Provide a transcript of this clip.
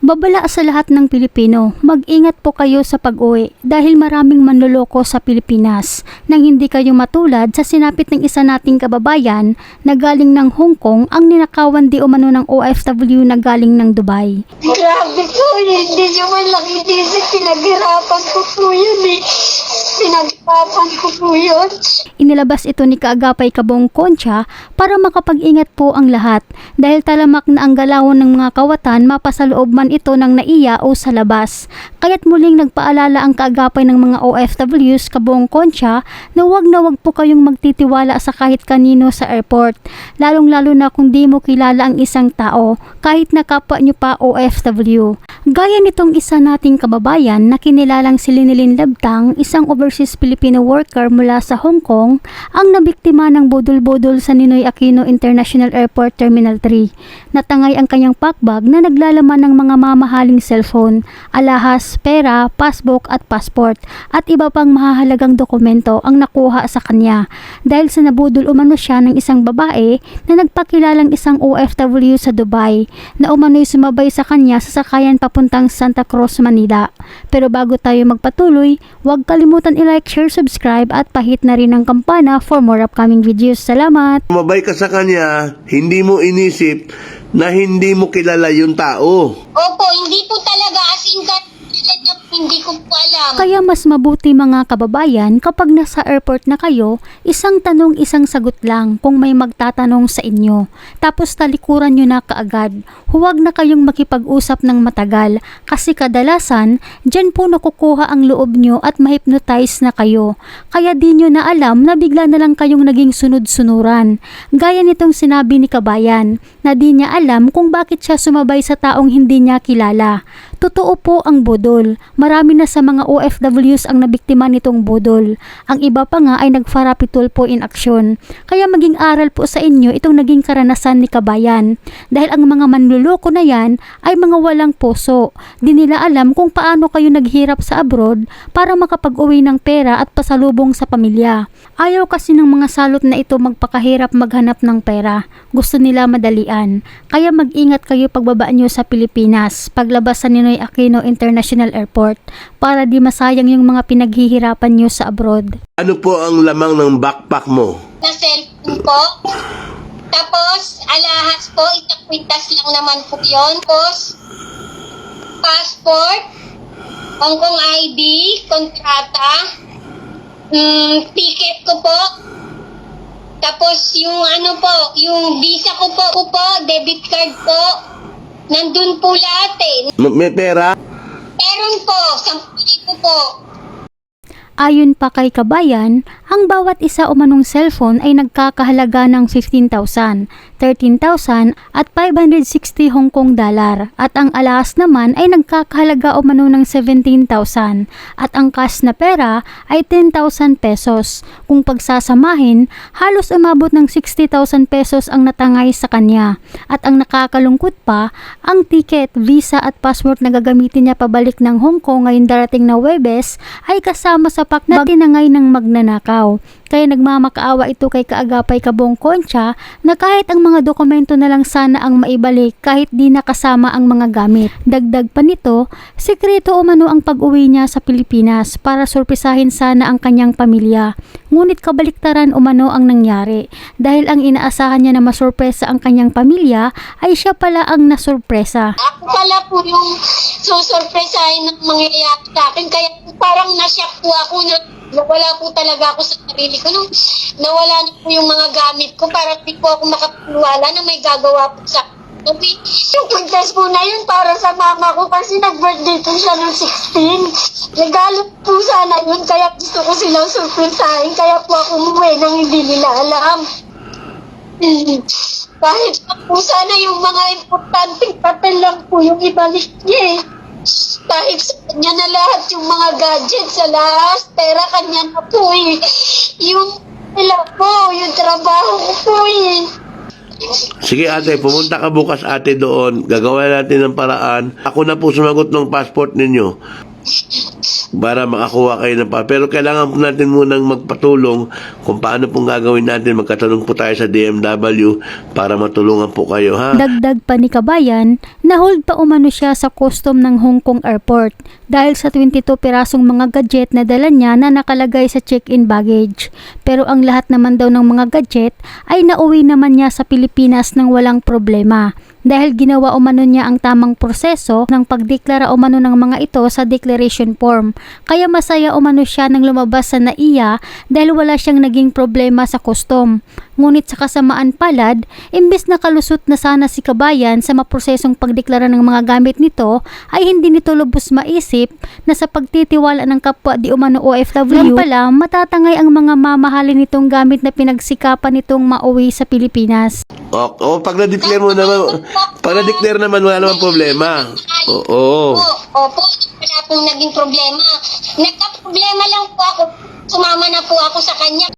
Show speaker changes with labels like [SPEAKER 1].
[SPEAKER 1] Babala sa lahat ng Pilipino, mag-ingat po kayo sa pag-uwi dahil maraming manloloko sa Pilipinas nang hindi kayo matulad sa sinapit ng isa nating kababayan na galing ng Hong Kong ang ninakawan di umano ng OFW na galing ng Dubai.
[SPEAKER 2] Grabe po, hindi nyo man lang inisip, pinaghirapan ko po yun eh. Pinaghirapan ko po yun.
[SPEAKER 1] Inilabas ito ni Kaagapay Kabong Concha para makapag-ingat po ang lahat dahil talamak na ang galawon ng mga kawatan mapasaloob man ito ng naiya o sa labas. Kaya't muling nagpaalala ang kaagapay ng mga OFWs Kabong Concha na wag po kayong magtitiwala sa kahit kanino sa airport, lalong-lalo na kung di mo kilala ang isang tao, kahit na kapwa nyo pa OFW. Gaya nitong isa nating kababayan na kinilalang si Linilin Labtang, isang overseas Filipino worker mula sa Hong Kong, ang nabiktima ng budol-budol sa Ninoy Aquino International Airport Terminal 3. Natangay ang kanyang packbag na naglalaman ng mga mamahaling cellphone, alahas, pera, passbook at passport at iba pang mahahalagang dokumento ang nakuha sa kanya dahil sa nabudol umano siya ng isang babae na nagpakilalang isang OFW sa Dubai na umano'y sumabay sa kanya sa sakayan papuntang Santa Cruz, Manila. Pero bago tayo magpatuloy, huwag kalimutan i-like, share, subscribe at pahit na rin ang kampana for more upcoming videos. Salamat!
[SPEAKER 3] Sumabay ka sa kanya, hindi mo inisip na hindi mo kilala yung tao.
[SPEAKER 2] Opo, hindi po talaga as in hindi ko po alam.
[SPEAKER 1] Kaya mas mabuti mga kababayan kapag nasa airport na kayo, isang tanong isang sagot lang kung may magtatanong sa inyo. Tapos talikuran nyo na kaagad. Huwag na kayong makipag-usap ng matagal kasi kadalasan dyan po nakukuha ang loob nyo at ma-hypnotize na kayo. Kaya di nyo na alam na bigla na lang kayong naging sunod-sunuran. Gaya nitong sinabi ni Kabayan na di niya alam kung bakit siya sumabay sa taong hindi niya kilala. Totoo po ang budol. Marami na sa mga OFWs ang nabiktima nitong budol. Ang iba pa nga ay nagfarapitol po in aksyon. Kaya maging aral po sa inyo itong naging karanasan ni Kabayan. Dahil ang mga manluloko na yan ay mga walang puso. Di nila alam kung paano kayo naghirap sa abroad para makapag-uwi ng pera at pasalubong sa pamilya. Ayaw kasi ng mga salot na ito magpakahirap maghanap ng pera. Gusto nila madalian. Kaya mag-ingat kayo pagbaba nyo sa Pilipinas, paglabas sa Ninoy Aquino International Airport para di masayang yung mga pinaghihirapan nyo sa abroad.
[SPEAKER 3] Ano po ang lamang ng backpack mo?
[SPEAKER 2] Na cellphone po. Tapos, alahas po, isang kwintas lang naman po yun. Tapos, passport, Hong Kong ID, kontrata, ticket ko po. Tapos, yung ano po, yung visa ko po, debit card po. Nandun po lahat eh.
[SPEAKER 3] May pera?
[SPEAKER 2] Meron po, 10,000 po.
[SPEAKER 1] Ayon pa kay Kabayan, ang bawat isa umanong cellphone ay nagkakahalaga ng 15,000, 13,000 at 560 Hong Kong dollar at ang alahas naman ay nagkakahalaga umano ng 17,000 at ang cash na pera ay 10,000 pesos. Kung pagsasamahin, halos umabot ng 60,000 pesos ang natangay sa kanya at ang nakakalungkot pa, ang ticket, visa at passport na gagamitin niya pabalik ng Hong Kong ngayong darating na Huwebes ay kasama sa pak na tinangay ng magnanakaw. Kaya nagmamakaawa ito kay Kaagapay Kabong Concha na kahit ang mga dokumento na lang sana ang maibalik kahit di nakasama ang mga gamit. Dagdag pa nito, sekreto umano ang pag-uwi niya sa Pilipinas para sorpresahin sana ang kanyang pamilya. Ngunit kabaliktaran umano ang nangyari dahil ang inaasahan niya na masorpresa ang kanyang pamilya ay siya pala ang nasorpresa.
[SPEAKER 2] Ako pala po yung susurpresahin ng mangyayari sa akin. Kaya parang nasyak po ako na nawala po talaga ako sa sarili ko. Nung nawala na po yung mga gamit ko, parang di po ako makapaniwala na may gagawa po sa akin. Yung contest po na yun para sa mama ko kasi nag-birthday po siya noong 16. Regalo po sana yun, kaya gusto ko silang surpresahin. Kaya po ako umuwi nang hindi nila alam. Kahit po sana yung mga importanteng papel lang po yung ibalik niya eh. Kahit sa kanya na lahat yung mga gadgets sa lahat, pera kanya na po eh. Yung nila po, yung trabaho ko po eh.
[SPEAKER 3] Sige ate, pumunta ka bukas ate doon. Gagawa natin ng paraan. Ako na po sumagot ng passport ninyo. para makakuha kayo ng pa. Pero kailangan po natin munang magpatulong kung paano pong gagawin natin. Magkatanong po tayo sa DMW para matulungan po kayo, ha?
[SPEAKER 1] Dagdag pa ni Kabayan, na-hold pa umano siya sa custom ng Hong Kong Airport dahil sa 22 pirasong mga gadget na dala niya na nakalagay sa check-in baggage. Pero ang lahat naman daw ng mga gadget ay nauwi naman niya sa Pilipinas ng walang problema. Dahil ginawa umano niya ang tamang proseso ng pagdeklara umano ng mga ito sa declaration form. Kaya masaya umano siya nang lumabas sa NAIA dahil wala siyang naging problema sa custom. Ngunit sa kasamaan palad, imbes na kalusot na sana si Kabayan sa maprosesong pagdeklara ng mga gamit nito, ay hindi nito lubos maisip na sa pagtitiwala ng kapwa di umano OFW, yan pala matatangay ang mga mamahalin nitong gamit na pinagsikapan nitong mauwi sa Pilipinas.
[SPEAKER 3] O pag na-declare mo naman, pag na-declare naman, wala naman problema. Oo.
[SPEAKER 2] Opo, wala pong naging problema. Nagka-problema lang po ako. Sumama na po ako sa kanya.